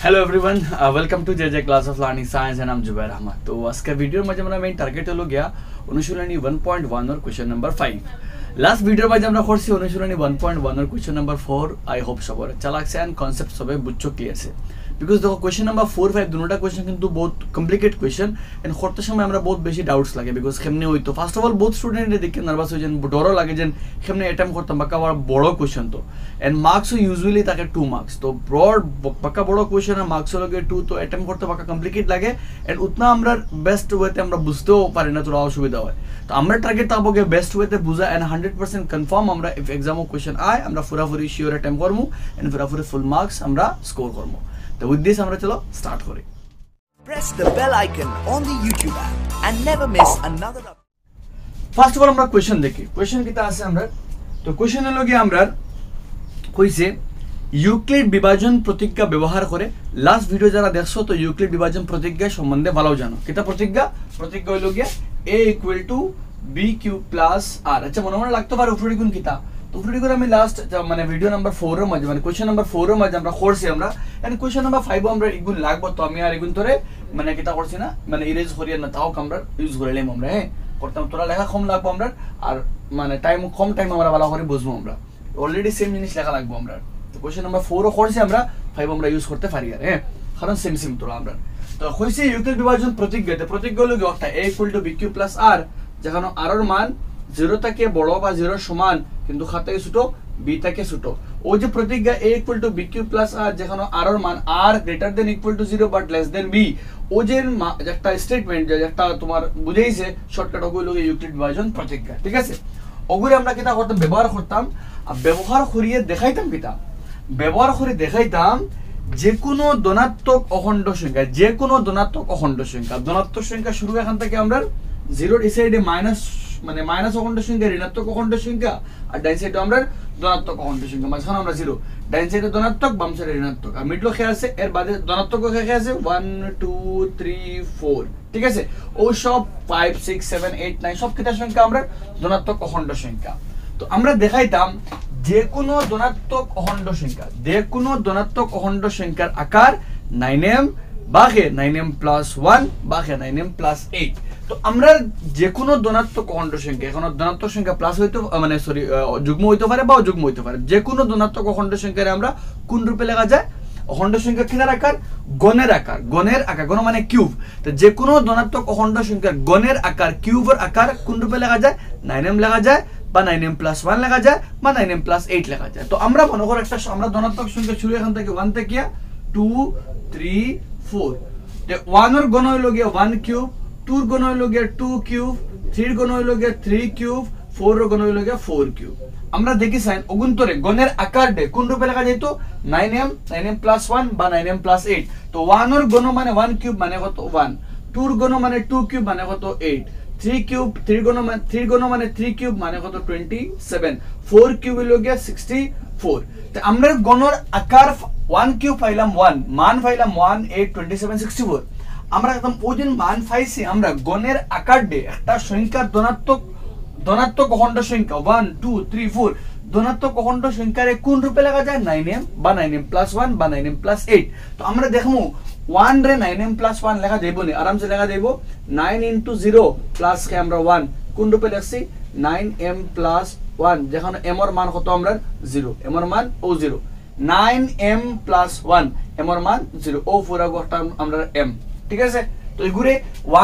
Hello everyone, welcome to JJ class of learning science and I am Zubair Ahmed. तो आज का video में हमारा मेन टार्गेट হলো গিয়া অনুশীলনী 1.1 और क्वेश्चन नंबर 5। लास्ट ভিডিওর মাঝে আমরা করছি অনুশীলনী 1.1 और क्वेश्चन नंबर 4। आई होप সবার अच्छा লাগছে এন্ড কনসেপ্ট সবে বুঝছো ক্লিয়ার আছে। बिकॉज देखो क्वेश्चन नंबर 4 5 दोनोटा क्वेश्चन কিন্তু बहुत कॉम्प्लिकेट क्वेश्चन एंड করতে সময় আমরা বহুত বেশি ডাউটস লাগে বিকজ কেমনে হইতো। ফার্স্ট অফ অল বহুত স্টুডেন্টে দেখে নার্ভাস হয়ে যান, ডরও লাগে যে কেমনে অ্যাটেম্প করতাম, বাকা বড় কোশ্চেন তো এন্ড মার্কস ইউজুয়ালি থাকে 2 মার্কস। তো ব্রড বাকা বড় কোশ্চেন আর মার্কস লগে 2, তো অ্যাটেম্প করতে বাকা কমপ্লিকেট লাগে এন্ড উতনা আমরা বেস্ট ওয়েতে আমরা বুঝতেও পারি না, তোরা অসুবিধা হয়। তো আমরা টার্গেট তাবকে বেস্ট ওয়েতে বুঝা এন্ড 100% কনফার্ম আমরা ইফ এক্সামও কোশ্চেন আয় আমরা পুরাপুরি শিওর অ্যাটেম্প করমু এন্ড পুরাপুরি ফুল মার্কস আমরা স্কোর করমু। तो with this আমরা চলো স্টার্ট করি। Press the bell icon on the YouTube app and never miss another update. First of all আমরা কোশ্চেন দেখি। কোশ্চেন কিটা আছে আমরা, তো কোশ্চেন হলো কি আমরা কইছে ইউক্লিড বিভাজন প্রতিজ্ঞা ব্যবহার করে। লাস্ট ভিডিও যারা দেখছো তো ইউক্লিড বিভাজন প্রতিজ্ঞা সম্বন্ধে ভালো জানো। কিটা প্রতিজ্ঞা হলো কি a = b³ + r। আচ্ছা মনে লাগতে পারে উপরে গুণ কিটা, তো উপরে গুণ আমি লাস্ট মানে ভিডিও নাম্বার 4 এর মাঝে মানে কোশ্চেন নাম্বার 4 এর মাঝে আমরা করছি আমরা এন্ড কোশ্চেন নাম্বার 5 আমরা ইগুন লাগবো। তো আমি আর ইগুন ধরে মানে কিটা করছি না, মানে ইরেজ করিয়া না তাও আমরা ইউজ করিলাম আমরা করতাম। তোরা লেখা কম লাগবো আমরা আর মানে কম টাইম আমরা ভালো করে বুঝবো। আমরা অলরেডি সেম জিনিস লেখা লাগবো আমরা। তো কোশ্চেন নাম্বার 4 ও করছি আমরা, 5 আমরা ইউজ করতে পারি আর কারণ সেম তোরা আমরা। তো কইছে ইউক্লিড বিভাজন প্রতিজ্ঞা হলো কি অর্থাৎ a = b³ + r, যেখানে r এর মান 0 থেকে বড় বা 0 সমান কিন্তু খাত থেকে ছোট, b থেকে ছোট। ও যে প্রতিজ্ঞা a = b³ + r, যেখানে r এর মান r > 0 বাট b, ও যে একটা স্টেটমেন্ট যে একটা তোমার বুঝাইছে শর্টকাট ওগুলো ইউক্লিড বিভাজন প্রতিজ্ঞা, ঠিক আছে। ওগুলো আমরা কিটা করতাম, ব্যবহার করতাম আর ব্যবহার করিয়ে দেখাইতাম কিটা, ব্যবহার করে দেখাইতাম যে কোনো ধনাত্মক অখণ্ড সংখ্যা, যে কোনো ধনাত্মক অখণ্ড সংখ্যা, ধনাত্মক সংখ্যা শুরু এখান থেকে আমরা 0 এই সাইডে মাইনাস মানে মাইনাস অখণ্ড সংখ্যা, ঋণাত্মক অখণ্ড সংখ্যা আর ডাইন সাইডে আমরা ধনাত্মক অখণ্ড সংখ্যা, মাঝখানে আমরা 0, ডাইন সাইডে ধনাত্মক বাম সাইডে ঋণাত্মক আর মিডল খেয়ে আছে এর বাদে ধনাত্মক খেয়ে আছে 1 2 3 4, ঠিক আছে। ও সব 5 6 7 8 9 সব কিটা সংখ্যা আমরা ধনাত্মক অখণ্ড সংখ্যা। তো আমরা দেখাইতাম যে কোনো ধনাত্মক অখণ্ড সংখ্যা, যে কোনো ধনাত্মক অখণ্ড সংখ্যার আকার 9m বা 9m + 1 বা 9m + 8। তো আমরা যে কোনো ধনাত্মক অখণ্ড সংখ্যা, এখন ধনাত্মক সংখ্যা প্লাস হইতো মানে সরি যুগ্ম হইতে পারে বা অযুগ্ম হইতে পারে, যে কোনো ধনাত্মক অখণ্ড সংখ্যারে আমরা কোন রূপে লেখা যায়, অখণ্ড সংখ্যা কিনার আকার গণের আকার, গণ মানে কিউব। তো যে কোনো ধনাত্মক অখণ্ড সংখ্যার গণের আকার কিউবের আকার কোন রূপে লেখা যায়, 9m লেখা যায় বা 9m + 1 লেখা যায় বা 9m + 8 লেখা যায়। তো আমরা মনে করো একটা আমরা ধনাত্মক সংখ্যা শুরু এখান থেকে 1 থেকে 2 3 4, 1 এর গণ হইল গিয়ে 1³ 2 এর গণ হইল গিয়ে 2³ 3 এর গণ হইল গিয়ে 3³ 4 এর গণ হইল গিয়ে 4³ আমরা দেখি সাইন অগুন্তরে গণের আকার দে কোন রূপে লেখা যাইতো 9m + 1 বা 9m + 8। তো 1 এর গণ মানে 1³ মানে কত 1, 2 এর গণ মানে 2³ মানে কত 8, 3 গণ মানে 3³ মানে কত 27, 4³ হইল গিয়ে 64। তো আমরা গণের আকার 1³ পাইলাম 1, মান পাইলাম 1 8 27 64। আমরা একদম ওজন মান পাইছি আমরা গণের আকার দে একটা সংখ্যার ধনাত্মক অখণ্ড সংখ্যা 1 2 3 4 ধনাত্মক অখণ্ড সংখ্যারে কোন রূপে লেখা যায় 9m বা 9m + 1 বা 9m + 8। তো আমরা দেখমু 1 রে 9m + 1 লেখা যাইবো নি, আরামসে লেখা যাইবো 9 * 0 প্লাস কে আমরা 1 কোন রূপে লিখছি 9m + 1, যেখানে m এর মান কত আমরা 0, m এর মান ও 0, 9m + 1 m এর মান 0 ও পুরা গোটা আমরা m, ঠিক আছে। তো এগুরে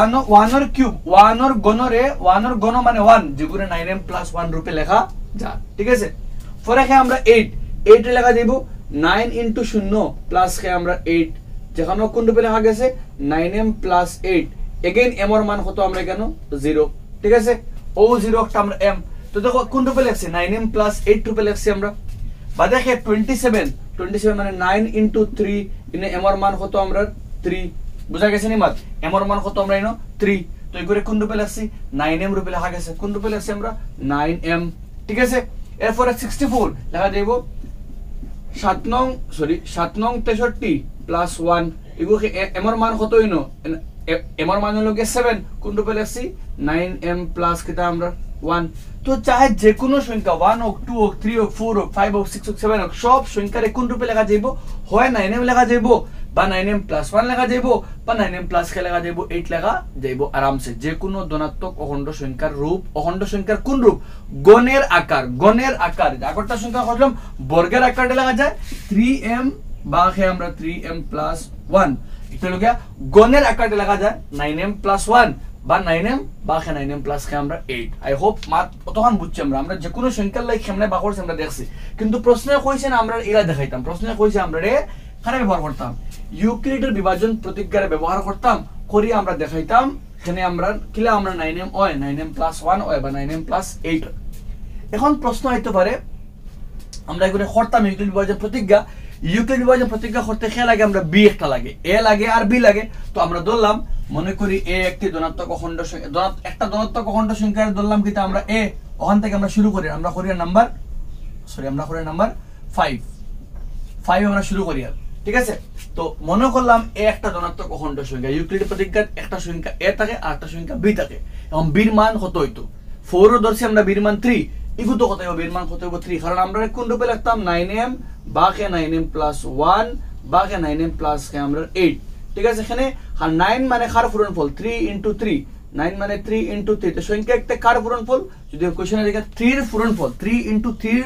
1 এর কিউব 1 এর গণ মানে 1, যেগুরে 9m + 1 রূপে লেখা যায়, ঠিক আছে। পরে কে আমরা 8 লেখা দেব 9 * 0 প্লাস কে আমরা 8, যেখানে কোন রূপে লেখা গেছে 9m + 8, এগেইন m এর মান কত আমরা কেন 0, ঠিক আছে। ও 0 একটা আমরা m, তো দেখো কোন রূপে লিখছি 9m + 8 রূপে লিখছি আমরা। বা দেখে 27 মানে 9 * 3 ইনে m এর মান কত আমরা 3, বুঝা গেছে নি মাত, m এর মান কত আমরা ইনো 3। তো এগুরে কোন রূপে লিখছি 9m রূপে লেখা গেছে, কোন রূপে লিখছি আমরা 9m, ঠিক আছে। এরপরে 64 লেখা দেব 7 নং 63 + 1, এগুলো m এর মান কত ইনো m এর মান হলো 7, কোন রূপে লিখছি 9m + কিটা আমরা 1। তো চাহে যে কোনো সংখ্যা 1 হোক 2 হোক 3 হোক 4 হোক 5 হোক 6 হোক 7 হোক সব সংখ্যার কোন রূপে লেখা যাইব, হয় 9m লেখা যাইব বা 9m প্লাস 1 লেখা যাইব বা 9m প্লাস কে লেখা যাইব 8 লেখা যাইব আরামসে। যে কোনো ধনাত্মক অখণ্ড সংখ্যার রূপ, অখণ্ড সংখ্যার কোন রূপ? গণের আকার, গণের আকার। আগরটা সংখ্যা কইলাম বর্গের আকারে লেখা যায় 3m বা কে আমরা 3m প্লাস 1, এটা লগিয়া গণের আকারে লেখা যায় 9m প্লাস 1 বা 9m বা 9m প্লাস কে আমরা 8। আই হোপ মাত তখন বুঝছি আমরা যে কোনো সংখ্যার লাই কেমনে বা করছি আমরা দেখছি, কিন্তু প্রশ্নে কইছে না আমরা এরা দেখাইতাম। প্রশ্নে কইছে আমরা রে কারে ব্যবহার করতাম? ইউক্লিডের বিভাজন প্রতিজ্ঞার ব্যবহার করতাম, করি আমরা দেখাইতাম। এখানে আমরা কিলা আমরা 9m হয়, 9m প্লাস 1 হয় বা 9m প্লাস 8। এখন প্রশ্ন হইতে পারে আমরা এগুলো করতাম ইউক্লিড বিভাজন প্রতিজ্ঞা, ইউক্লিড বিভাজন প্রতিজ্ঞা করতে কে লাগে? আমরা বি একটা লাগে, এ লাগে আর বি লাগে। তো আমরা ধরলাম মনে করি এ একটি ধনাত্মক অখণ্ড সংখ্যা, একটা ধনাত্মক অখণ্ড সংখ্যার ধরলাম কিতা আমরা এ। ওখান থেকে আমরা শুরু করি, আমরা করি নাম্বার 5 আমরা শুরু করি আর, ঠিক আছে? তো মনে করলাম এ একটা ধনাত্মক অখণ্ড সংখ্যা, ইউক্লিড প্রতিজ্ঞার একটা সংখ্যা এ থাকে আর একটা সংখ্যা বি থাকে। এবং বির মান কত হইতো? 4 ও ধরছি আমরা, বির মান 3। ইগু তো কত হবে? বির মান কত হবে? 3। কারণ আমরা কোন রূপে লিখতাম? 9m বা 9m প্লাস 1 বা 9m প্লাস আমরা 8, ঠিক আছে? এখানে 9 মানে কার পূরণফল? 3 into 3, 9 মানে 3 into 3। তো সংখ্যা একটা কার পূরণফল? যদি কোশ্চেনে লেখা 3 এর পূরণফল, 3 into 3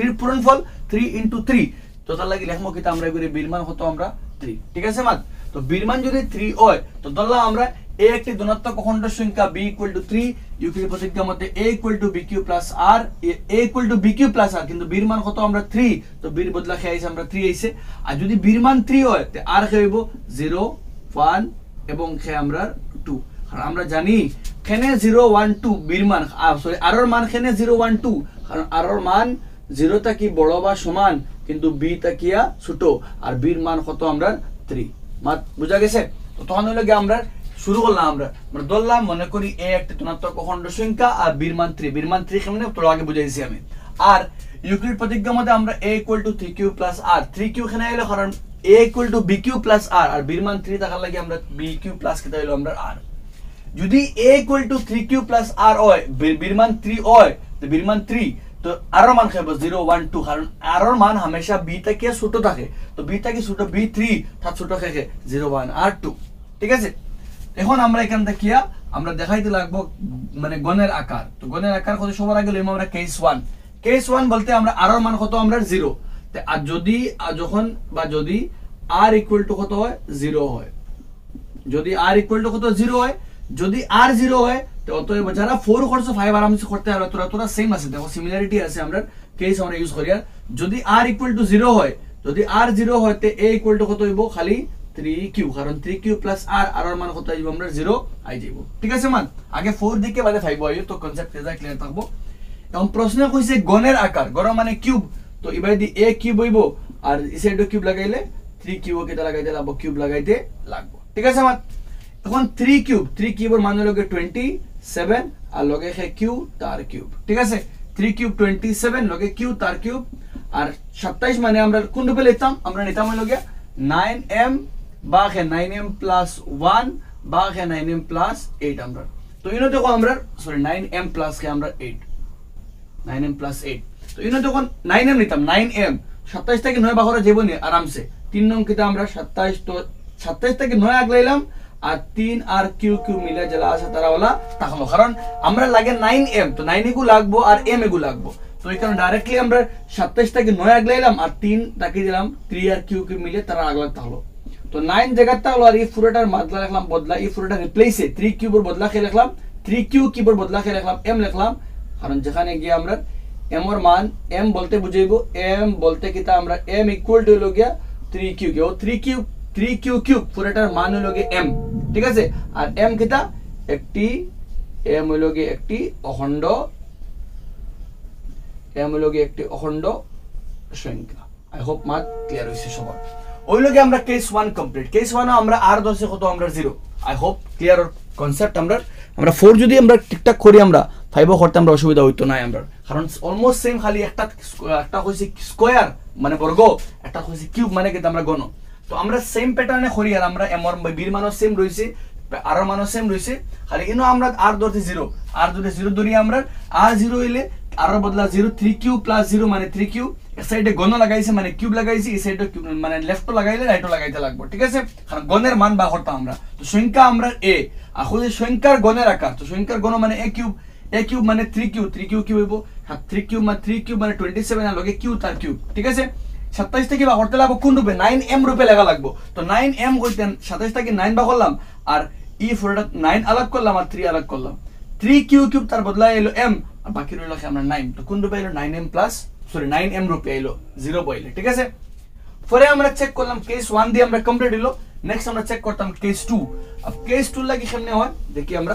এর পূরণফল 3 into 3। তো তার লাগি লেখমো কিতা আমরা এগুলি বির মান কত? আমরা 3, ঠিক আছে মাত? তো বির মান যদি 3 হয় তো ধরলাম আমরা এ একটি ধনাত্মক অখণ্ড সংখ্যা b equal to 3, ইউক্লিড প্রতিজ্ঞার মধ্যে a equal to bq plus r, a equal to bq plus r, কিন্তু বির মান কত? আমরা 3। তো বির বদলা খেয়ে আইছে আমরা 3 আইছে। আর যদি বির মান 3 হয় তে r খেয়ে হইব 0 1 এবং খেয়ে আমরা 2। কারণ আমরা জানি এখানে 0 1 2 বির মান, সরি r এর মান এখানে 0 1 2, কারণ r এর মান 0 তা কি বড় বা সমান, কিন্তু b তা কিয়া ছোট। আর বির মান কত? আমরা 3। মাত বুঝা গেছে? তো তখন হলো কি আমরা শুরু করলাম, আমরা ধরলাম মনে করি এ একটা ধনাত্মক অখণ্ড সংখ্যা আর বির মান 3। বির মান 3 কেমনে তোর আগে বুঝাইছি আমি। আর ইউক্লিড প্রতিজ্ঞার মধ্যে আমরা a equal to 3q plus r, 3q এখানে এলো কারণ a equal to bq plus r, আর বির মান 3 থাকার লাগি আমরা bq plus কেটা হলো আমরা r। যদি a equal to 3q plus r হয়, বির মান 3 হয়, তো বির মান 3, তো r এর মান খাইবো 0 1 2, কারণ r এর মান হামেশা b থেকে ছোট থাকে। তো b থেকে ছোট b 3, তার ছোট থাকে 0 1 আর 2, ঠিক আছে? এখন আমরা এখান থেকে আমরা দেখাইতে লাগবো মানে গণের আকার। তো গণের আকার কত? সবার আগে লইম আমরা কেস 1। কেস 1 বলতে আমরা r এর মান কত? আমরা 0। আর যদি যখন বা যদি r ইকুয়াল টু কত হয়? 0 হয়। যদি r ইকুয়াল টু কত? 0 হয়। যদি r 0 হয় তো অতএব যারা 4 করছে 5 আরামসে করতে পারবে, তোরা সেম আছে, দেখো সিমিলারিটি আছে। আমরা কেস আমরা ইউজ করি। আর যদি r ইকুয়াল টু 0 হয়, যদি r 0 হয় তে a ইকুয়াল টু কত হইব? খালি 3q, কারণ 3q প্লাস r, r এর মান কত আইব? আমরা 0 আই যাইব, ঠিক আছে মান? আগে 4 দিকে বাদে 5 আইব, তো কনসেপ্ট এটা ক্লিয়ার থাকবো। এবং প্রশ্ন কইছে গণের আকার, গণ মানে কিউব। তো এবারে দি a কিউব হইব আর এই সাইডে কিউব লাগাইলে 3q কেটা লাগাইতে লাগবো? কিউব লাগাইতে লাগবো, ঠিক আছে মান? এখন 3 কিউবের মান হলো 27 আর লগে কিউ তার কিউব, ঠিক আছে? 3 কিউব 27 লগে কিউ তার কিউব। আর 27 মানে আমরা কোন রূপে লিখতাম? আমরা নিতাম হলো 9m বা 9m প্লাস 1 বা 9m প্লাস 8 আমরা। তো ইনো দেখো আমরা সরি 9m প্লাস আমরা 8, 9m প্লাস 8। তো ইনো যখন 9m নিতাম, 9m 27 থেকে 9 বাগরে যাবনি আরামসে। 3 নং কিটা আমরা 27, তো 27 থেকে 9 আগলাইলাম আর 3 আর কিউ মিলে জেলা আছে তারা ওলা থাকলো, কারণ আমরা লাগে 9m, তো 9 এগু লাগবো আর m এগু লাগবো। তো এই কারণে ডাইরেক্টলি আমরা 27 থেকে 9 আগলাইলাম আর 3 তাকিয়ে দিলাম, 3 আর কিউ মিলে তারা আগলা থাকলো। তো 9 জায়গাটা হলো আর এই পুরোটার বদলা লিখলাম, বদলা এই পুরোটা রিপ্লেসে 3 কিউবের বদলা খেয়ে লিখলাম, 3 কিউবের বদলা খেয়ে লিখলাম m লিখলাম। কারণ যেখানে গিয়ে আমরা m এর মান m বলতে বুঝাইবো, m বলতে কিটা আমরা m ইকুয়াল টু হলো গিয়া 3 কিউ, ও 3 কিউ পুরোটার মান হলো গিয়ে m, ঠিক আছে? আর m কিটা একটি m হলো গিয়ে একটি অখণ্ড, m হলো গিয়ে একটি অখণ্ড সংখ্যা। আই হোপ মাত ক্লিয়ার হইছে সবার। ওই লগে আমরা কেস 1 কমপ্লিট। কেস 1 আমরা r দশে কত? আমরা 0। I hope clear concept. আমরা 4 যদি আমরা ঠিকঠাক করি আমরা 5 করতে আমরা অসুবিধা হইতো না আমরা, কারণ অলমোস্ট সেম, খালি একটা হইছে স্কয়ার মানে বর্গ, একটা হইছে কিউব মানে কি আমরা গণ। তো আমরা সেম প্যাটার্নে করি আর আমরা m এর বির মানও সেম রইছে, r এর মানও সেম রইছে, খালি ইনো আমরা r ধরতে 0, r ধরে 0 ধরি আমরা। r 0 হইলে r এর বদলা 0, 3q + 0 মানে 3q, এক সাইডে গণ লাগাইছে মানে কিউব লাগাইছি, এই সাইডে মানে লেফটও লাগাইলে রাইটও লাগাইতে লাগবে, ঠিক আছে? কারণ গণের মান বা করতাম আমরা, তো সংখ্যা আমরা এ এখন সংখ্যার গণের আকার, তো সংখ্যার গণ মানে এ কিউব মানে 3 কিউব কি হইব 3 কিউব মানে 27 আর লগে কিউ তার কিউব, ঠিক আছে? 27 থেকে বা করতে লাগবো কোন রূপে 9m রূপে লেখা লাগবো, তো 9m কইতে 27 থেকে 9 বা করলাম আর ই ফোরটা 9 আলাদা করলাম আর 3 আলাদা করলাম, 3 কিউব তার বদলায় এলো m আর বাকি রইল আমরা 9, তো কোন রূপে এলো 9m রূপে এলো 0 পাইলে, ঠিক আছে? পরে আমরা চেক করলাম কেস 1 দিয়ে আমরা কমপ্লিট হলো, নেক্সট আমরা চেক করতাম কেস 2। अब কেস 2 লাগি কেমনে হয় দেখি আমরা।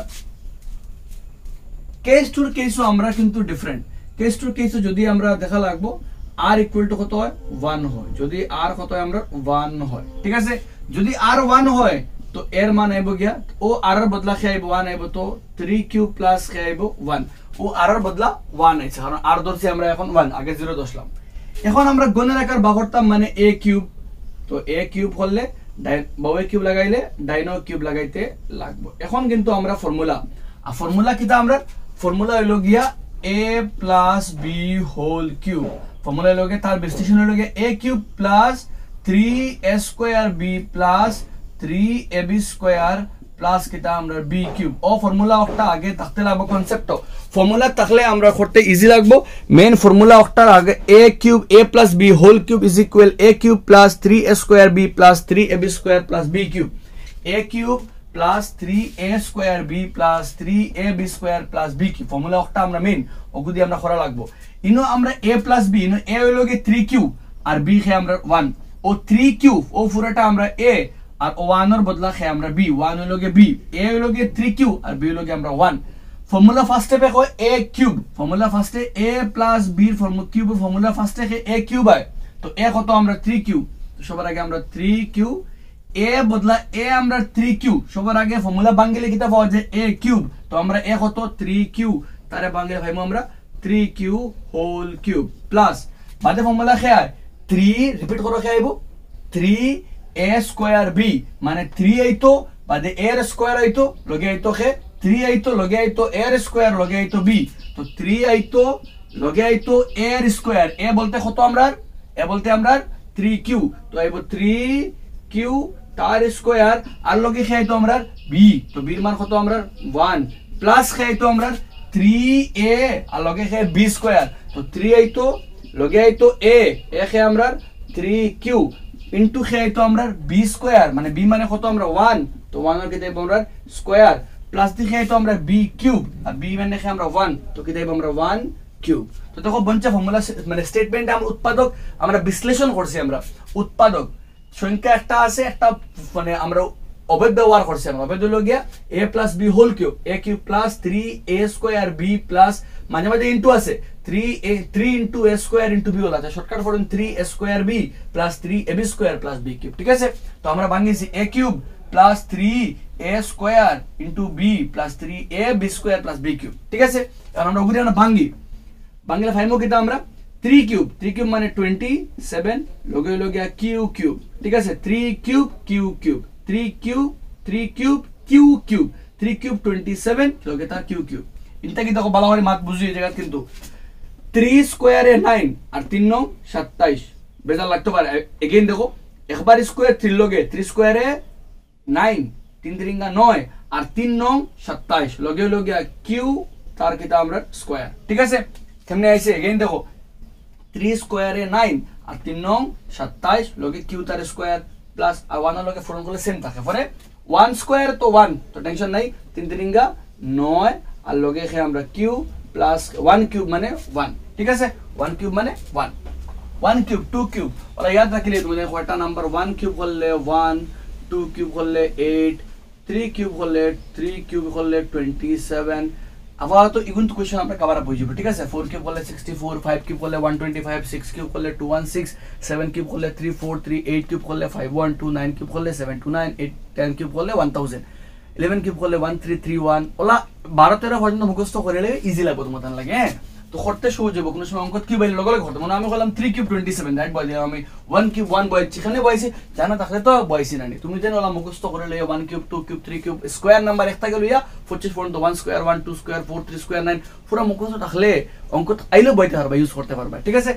কেস 2 এর কেসও আমরা কিন্তু ডিফারেন্ট, কেস 2 এর কেসও যদি আমরা দেখা লাগবো r ইকুয়াল টু কত হয় 1 হয়, যদি r কত হয় আমরা 1 হয়, ঠিক আছে? যদি r 1 হয় তো এর মান আইবো গিয়া ও r এর বদলা কি আইবো 1 আইবো, তো 3 কিউব প্লাস কি আইবো 1, ও r এর বদলা 1 আইছে কারণ r ধরছি আমরা এখন 1, আগে 0 ধরলাম। এখন আমরা গণের আকার বা করতাম মানে a কিউব, তো a কিউব করলে বাউে কিউব লাগাইলে ডাইনো কিউব লাগাইতে লাগবো। এখন কিন্তু আমরা ফর্মুলা কিটা আমরা ফর্মুলা হইলো গিয়া a plus b whole cube, formula হইলো গিয়া তার বিশ্লেষণ হইলো গিয়া a cube plus 3a square b plus 3ab square plus কিটা আমরা b কিউব। ও ফর্মুলা একটা আগে থাকতে লাগবো, কনসেপ্ট ফর্মুলা থাকলে আমরা করতে ইজি লাগবো। মেন ফর্মুলা একটার আগে a cube a plus b whole cube is equal a cube plus 3a square b plus 3ab square plus b cube, a cube plus 3a square b plus 3ab square plus b cube. Formula একটা আমরা main ওগুদি আমরা করা লাগবো। ইনো আমরা a plus b, ইনো a হইলো কি 3 কিউব আর b কে আমরা 1, ও 3 কিউব ও পুরোটা আমরা a আর 1 এর বদলা কে আমরা b, 1 হইলো কি b, a হইলো কি 3 কিউব আর b হইলো কি আমরা 1। ফর্মুলা ফার্স্ট স্টেপে কয় a কিউব, ফর্মুলা ফার্স্টে a প্লাস b এর ফর্মুলা ফার্স্টে a কিউব হয়, তো a কত আমরা 3 কিউব, তো সবার আগে আমরা 3 কিউব a বদলা a আমরা 3 কিউব, সবার আগে ফর্মুলা বাঙ্গিলে কিটা পাওয়া যায় a কিউব, তো আমরা a কত 3 কিউব তারে বাঙ্গিলে ভাইমু আমরা 3 কিউব হোল কিউব প্লাস বাদে ফর্মুলা কে হয় 3 রিপিট করো কে আইবো 3a স্কয়ার b মানে 3 আইতো বাদে a এর স্কয়ার আইতো লগে আইতো কে 3 আইতো লগে আইতো a এর স্কয়ার লগে আইতো b, তো 3 আইতো লগে আইতো a এর স্কয়ার, a বলতে কত আমরা a বলতে আমরা 3 কিউ, তো আইবো 3 কিউ তার স্কয়ার আর লগে কে আইতো আমরা b, তো b এর মান কত আমরা 1 প্লাস কে আইতো আমরা 3a আর লগে কে b স্কয়ার, তো 3 আইতো লগে আইতো a কে আমরা 3 কিউ ইনটু কে আইতো আমরা b স্কয়ার মানে b মানে কত আমরা 1, তো 1 এর কে দেব আমরা স্কয়ার প্লাস দিকে আইতো আমরা b কিউব আর b মানে কে আমরা 1, তো কি দেব আমরা 1 কিউব। তো দেখো বঞ্চা ফর্মুলা মানে স্টেটমেন্টে আমরা উৎপাদক আমরা বিশ্লেষণ করছি, আমরা উৎপাদক সংখ্যা একটা আছে একটা মানে আমরা অবৈধ ব্যবহার করছি, আমরা অবৈধ হলো গিয়া a plus b whole cube, a cube plus 3a square b plus মাঝে মাঝে ইনটু আছে 3 into a square into b হলো, আচ্ছা shortcut form 3a square b plus 3ab square plus b cube, ঠিক আছে? তো আমরা ভাঙিছি a cube plus 3a square into b plus 3ab square plus b cube, ঠিক আছে? এখন আমরা ওগুলো ভাঙিলে ফাইমো কিটা আমরা 3 কিউব মানে 27 লগে লগে কিউ কিউব, ঠিক আছে? 3 কিউব কিউ কিউব 3 কিউব কিউ কিউব 3 কিউব 27 লগে তার কিউ কিউব। ইনটা কি দেখো ভালো করে মাত বুঝিয়ে জায়গা কিন্তু 3 স্কয়ারে 9 আর 3 9 27 বেজাল লাগতে পারে। এগেইন দেখো একবার স্কয়ার 3 লগে 3 স্কয়ারে 9 3 3 9 আর 3 9 27 লগে লগে কিউ তার কিটা আমরা স্কয়ার, ঠিক আছে? কেমনে আইছে এগেইন দেখো 3 স্কয়ারে 9 আর 3 9 27 লগে কিউ তার স্কয়ার প্লাস আর 1 এর লগে ফর্ম করলে সেম থাকে, পরে 1 স্কয়ার তো 1 তো টেনশন নাই 3 3 9 আর লগে কে আমরা কিউ প্লাস 1 কিউব মানে 1, ঠিক আছে? 1 কিউব মানে 1 কিউব 2 কিউব ওরা याद রাখলে তুমি কয়টা নাম্বার 1 কিউব করলে 1 2 কিউব করলে 8 3 কিউব করলে 3 কিউব করলে 27 আবার তো ইগুন তো কোশ্চেন আমরা কভার আপ হয়ে যাবে, ঠিক আছে? 4 কিউব করলে 64 5 কিউব করলে 125 6 কিউব করলে 216 7 কিউব করলে 343 8 কিউব করলে 512 9 কিউব করলে 729 8 10 কিউব করলে 1000 11 কিউব করলে 1331 ওলা 12 13 পর্যন্ত মুখস্থ করলে ইজি লাগবে তোমাদের লাগে, হ্যাঁ? তো করতে সহজ হবে, কোনো সময় অঙ্ক কি বাইলে লগে লগে করতে, মানে আমি বললাম 3 কিউব 27 রাইট বয় দিলাম আমি 1 কিউব 1 বয় যেখানে বয়সে জানা থাকলে তো বয়সই না তুমি জানো ওলা মুখস্থ করে লইয়া 1 cube 2 cube 3 cube square number একটা গেল ইয়া 25 পর্যন্ত 1 স্কয়ার 1 2 স্কয়ার 4 3 স্কয়ার 9 পুরো মুখস্থ থাকলে অঙ্ক আইলো বইতে পারবা ইউজ করতে পারবা, ঠিক আছে?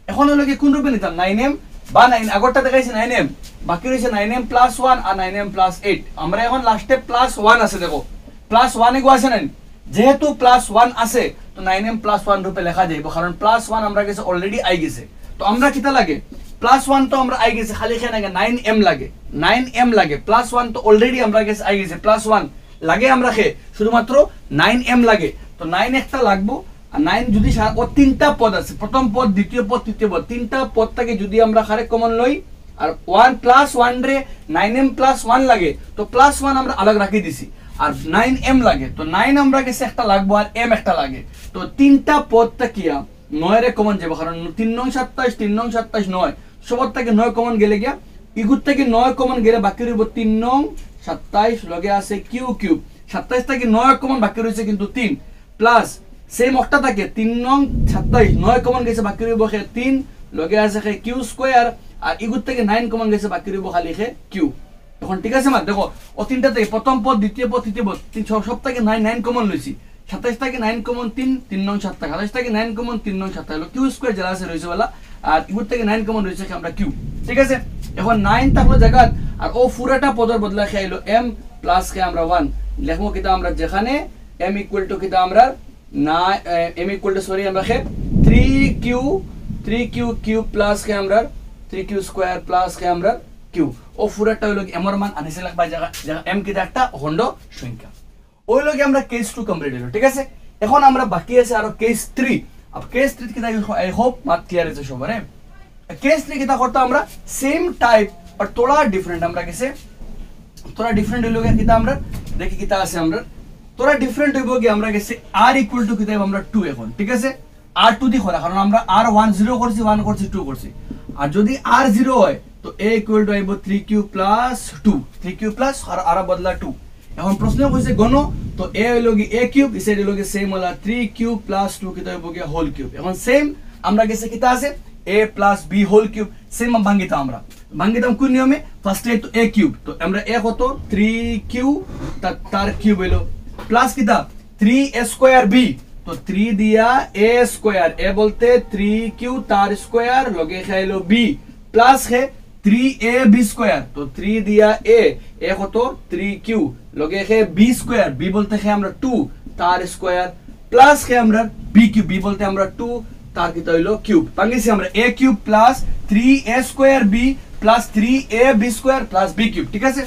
এখন হলো কি কোন রূপে নিতাম 9m বা 9 আগরটা দেখাইছে 9m বাকি রয়েছে 9m প্লাস 1 আর 9m প্লাস 8 আমরা এখন লাস্টে প্লাস 1 আছে দেখো প্লাস 1 এগো আছে না যেহেতু প্লাস 1 আছে তো 9m প্লাস 1 রূপে লেখা যাইব কারণ প্লাস 1 আমরা কাছে অলরেডি আই গেছে তো আমরা কিটা লাগে প্লাস 1 তো আমরা আই গেছে খালি কেন লাগে 9m লাগে 9m লাগে প্লাস 1 তো অলরেডি আমরা কাছে আই গেছে প্লাস 1 লাগে আমরা খে শুধুমাত্র 9m লাগে তো 9 একটা লাগবো আর 9 যদি ও তিনটা পদ আছে প্রথম পদ দ্বিতীয় পদ তৃতীয় পদ তিনটা পদটাকে যদি আমরা খারে কমন লই আর 1 প্লাস 1 রে 9m প্লাস 1 লাগে তো প্লাস 1 আমরা আলাদা রাখি দিছি আর 9m লাগে তো 9 আমরা কাছে একটা লাগবো আর m একটা লাগে তো তিনটা পদটা কিয়া 9 রে কমন যাবে কারণ 3 9 27 3 9 27 9 সবার থেকে 9 কমন গেলে গিয়া ইগুর থেকে 9 কমন গেলে বাকি রইব 3 9 27 লগে আছে কিউ কিউব 27 থেকে 9 কমন বাকি রইছে কিন্তু 3 প্লাস সেম অক্টা থাকে 3 9 27 9 কমন গেছে বাকি রইব 3 লগে আছে কিউ স্কয়ার আর ইগুর থেকে 9 কমন গেছে বাকি রইব খালি কিউ এখন ঠিক আছে মা দেখো ও তিনটা থেকে প্রথম পদ দ্বিতীয় পদ তৃতীয় পদ তিন সব থেকে 9 কমন লইছি 27 থেকে 9 কমন 3 3 9 27 28 থেকে 9 কমন 3 9 27 হলো কিউ স্কয়ার যারা আছে রইছে বলা আর ইগুর থেকে 9 কমন রইছে আমরা কিউ ঠিক আছে এখন 9 থাকলো জায়গা আর ও পুরাটা পদের বদলা খাইলো m প্লাস কে আমরা 1 লিখবো কিটা আমরা যেখানে m ইকুয়াল টু কিটা আমরা না m ইকুয়াল টু সরি আমরা 3q কিউব প্লাস কে আমরা 3q স্কয়ার প্লাস কে আমরা কিউ ও পুরাটা হলো কি m এর মান আনিছে লাগবা জায়গা m কি একটা অখণ্ড সংখ্যা ওই লগে আমরা কেস 2 কমপ্লিট হলো ঠিক আছে এখন আমরা বাকি আছে আর কেস 3 अब केस 3 কিটা आई होप बात क्लियर है সবার केस 3 কিটা করতে আমরা सेम टाइप और थोड़ा डिफरेंट আমরা कैसे थोड़ा डिफरेंट হইলো কিটা আমরা দেখি কিটা আছে আমরা थोड़ा डिफरेंट হইবো কি আমরা कैसे r इक्वल टू কিটা আমরা 2 এখন ঠিক আছে r2 দি করা কারণ আমরা r1 0 করছি 1 করছি 2 করছি আর যদি r0 হয় তো a ইকুয়াল টু আইবো 3q + 2 3q + আর বদলা 2 এখন প্রশ্ন কইছে গণ তো a হইলো কি a কিউব ইসে হইলো কি সেম হলা 3q + 2 কিটা হইবো কি হোল কিউব এখন সেম আমরা কাছে কিটা আছে a + b whole cube same ভাঙিতা আমরা ভাঙিতাম কোন নিয়মে ফার্স্ট এ তো a কিউব তো আমরা a কত 3q তার কিউব হইলো প্লাস কিটা 3a² b तो 3 दिया a स्क्वायर a बोलते 3q तार स्क्वायर लगे खाइलो b प्लस है 3ab स्क्वायर तो 3 दिया a को तो 3q लगे है b स्क्वायर b बोलते हैं हमरा 2 तार स्क्वायर प्लस है हमरा b क्यूब b बोलते हैं हमरा 2 तार की तो हইলো क्यूब पांगे से हमरा a cube plus 3a² b plus 3ab square plus b cube ठीक है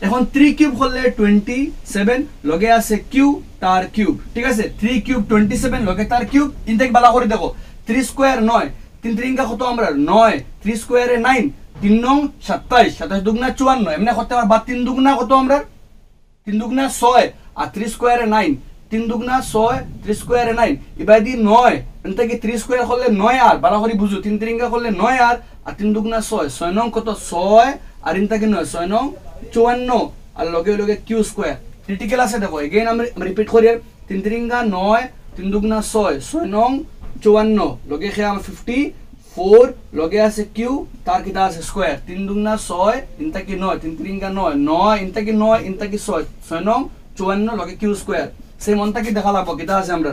এখন 3 কিউব হলে 27 লগে আছে কিউ তার কিউব ঠিক আছে 3 কিউব 27 লগে তার কিউব ইনটেক বালা করে দেখো 3 স্কয়ার 9 3 3 কত আমরা 9 3 স্কয়ারে 9 3 9 27 27 দুগুণা 54 এমনি করতে পারবা 3 দুগুণা কত আমরা 3 দুগুণা 6 আর 3 স্কয়ারে 9 3 দুগুণা 6 3 স্কয়ারে 9 ইবাদি 9 ইনটেক 3 স্কয়ার হলে 9 আর বালা করে বুঝো 3 3 হলে 9 আর 3 দুগুণা 6 6 9 কত 6 আর ইনটেক 9 6 9 54 আর লগে লগে কিউ স্কয়ার ক্রিটিক্যাল আছে দেখো এগেইন আমরা রিপিট করি 3 3 9 3 দুগুণা 6 6 9 54 লগে খে আমরা 54 লগে আছে কিউ তার কিটা আছে স্কয়ার 3 দুগুণা 6 ইনতা কি 9 3 3 9 9 ইনতা কি 9 ইনতা কি 6 6 9 54 লগে কিউ স্কয়ার সেই মনটা কি দেখা লাগবো কিটা আছে আমরা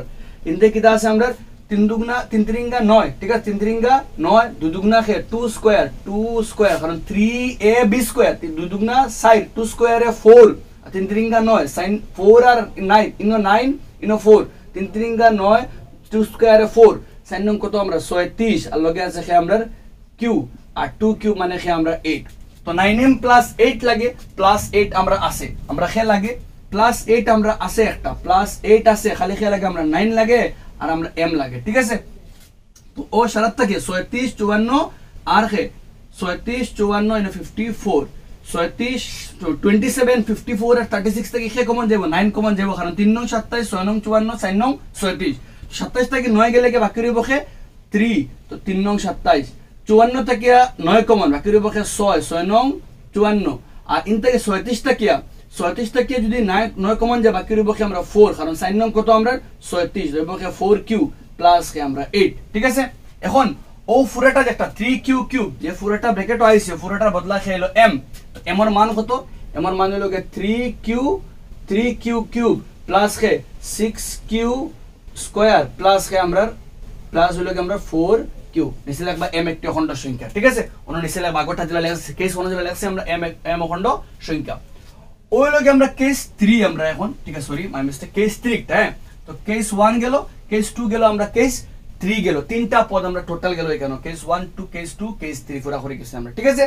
ইনতে কিটা আছে আমরা 3 দুগুণা 3 3 9 ঠিক আছে 3 3 9 2 দুগুণা খে 2 স্কয়ার কারণ 3ab স্কয়ার 2 দুগুণা সাইড 2 স্কয়ারে 4 3 3 9 sin 4 আর 9 ইনো 9 ইনো 4 3 3 9 2 স্কয়ারে 4 sin নং কত আমরা 36 আর লগে আছে খে আমরা কিউ আর 2 কিউ মানে খে আমরা 8 তো 9m + 8 লাগে +8 আমরা আছে আমরা খে লাগে +8 আমরা আছে একটা +8 আছে খালি খে লাগে আমরা 9 লাগে আর আমরা m লাগে ঠিক আছে তো ও শরত থাকে 37 54 আর খে 37 54 ইনো 54 37 27 54 আর 36 থেকে খে কমন যাব 9 কমন যাব কারণ 3 9 27 6 9 54 6 9 37 27 থেকে 9 গেলে কি বাকি রইব খে 3 তো 3 9 27 54 থেকে 9 কমন বাকি রইব খে 6 6 9 54 আর ইন থেকে 37 থেকে 37 থেকে যদি 9 কমন যায় বাকি রইব খে আমরা 4 কারণ sin নং কত আমরা 37 রইব খে 4q প্লাস খে আমরা 8 ঠিক আছে এখন ও পুরাটা যেটা 3q কিউব যে পুরাটা ব্র্যাকেট আইছে পুরাটার বদলা খেলো m m এর মান কত m এর মান হলো 3q কিউব প্লাস কে 6q স্কয়ার প্লাস কে আমরা প্লাস হলো আমরা 4q কিউ নিচে লিখবা m একটি অখণ্ড সংখ্যা ঠিক আছে অন্য নিচে লিখবা আগটা যেটা লেখছে কেস 1 যেটা লেখছে আমরা m অখণ্ড সংখ্যা ওই লগে আমরা কেস 3 আমরা এখন ঠিক আছে সরি মাই মিস্টেক কেস 3 টা তো কেস 1 গেল কেস 2 গেল আমরা কেস 3 গেল তিনটা পদ আমরা টোটাল গেল এখানে কেস 1 2 কেস 2 কেস 3 পুরা করে গেছে আমরা ঠিক আছে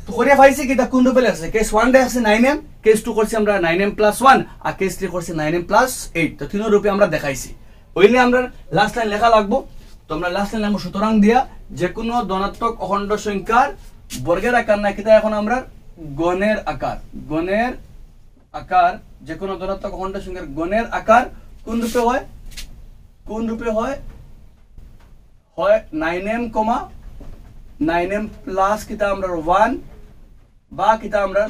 তো করিয়া পাইছি কি তা কোন রূপে লেখছে কেস 1 টা আছে 9m কেস 2 করছি আমরা 9m + 1 আর কেস 3 করছি 9m + 8 তো তিন রূপে আমরা দেখাইছি ওইলে আমরা লাস্ট লাইন লেখা লাগবো তো আমরা লাস্ট লাইন আমরা সুতরাং দিয়া যে কোনো ধনাত্মক অখণ্ড সংখ্যার বর্গের আকার না কিতা এখন আমরা গণের আকার যে কোনো ধনাত্মক অখণ্ড সংখ্যার গণের আকার কোন রূপে হয় 9m 9m প্লাস কিতা আমরা 1 বা কিতা আমরা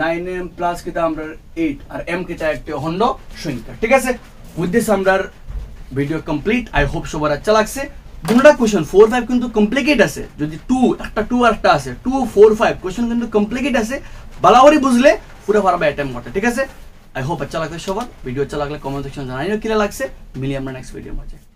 9m প্লাস কিতা আমরা 8 আর m কিতা একটি অখণ্ড সংখ্যা ঠিক আছে উইথ দিস আমরা ভিডিও কমপ্লিট আই হোপ সবার আচ্ছা লাগছে দুটো কোশ্চেন 4 5 কিন্তু কমপ্লিকেট আছে যদি 2 আর একটা আছে 2 4 5 কোশ্চেন কিন্তু কমপ্লিকেট আছে বালাওয়ারি বুঝলে পুরো পারবে অ্যাটেম্প করতে ঠিক আছে আই হোপ আচ্ছা লাগছে সবার ভিডিও আচ্ছা লাগলে কমেন্ট সেকশন জানাইও কি লাগছে মিলি আমরা নেক্সট ভিডিও মধ্যে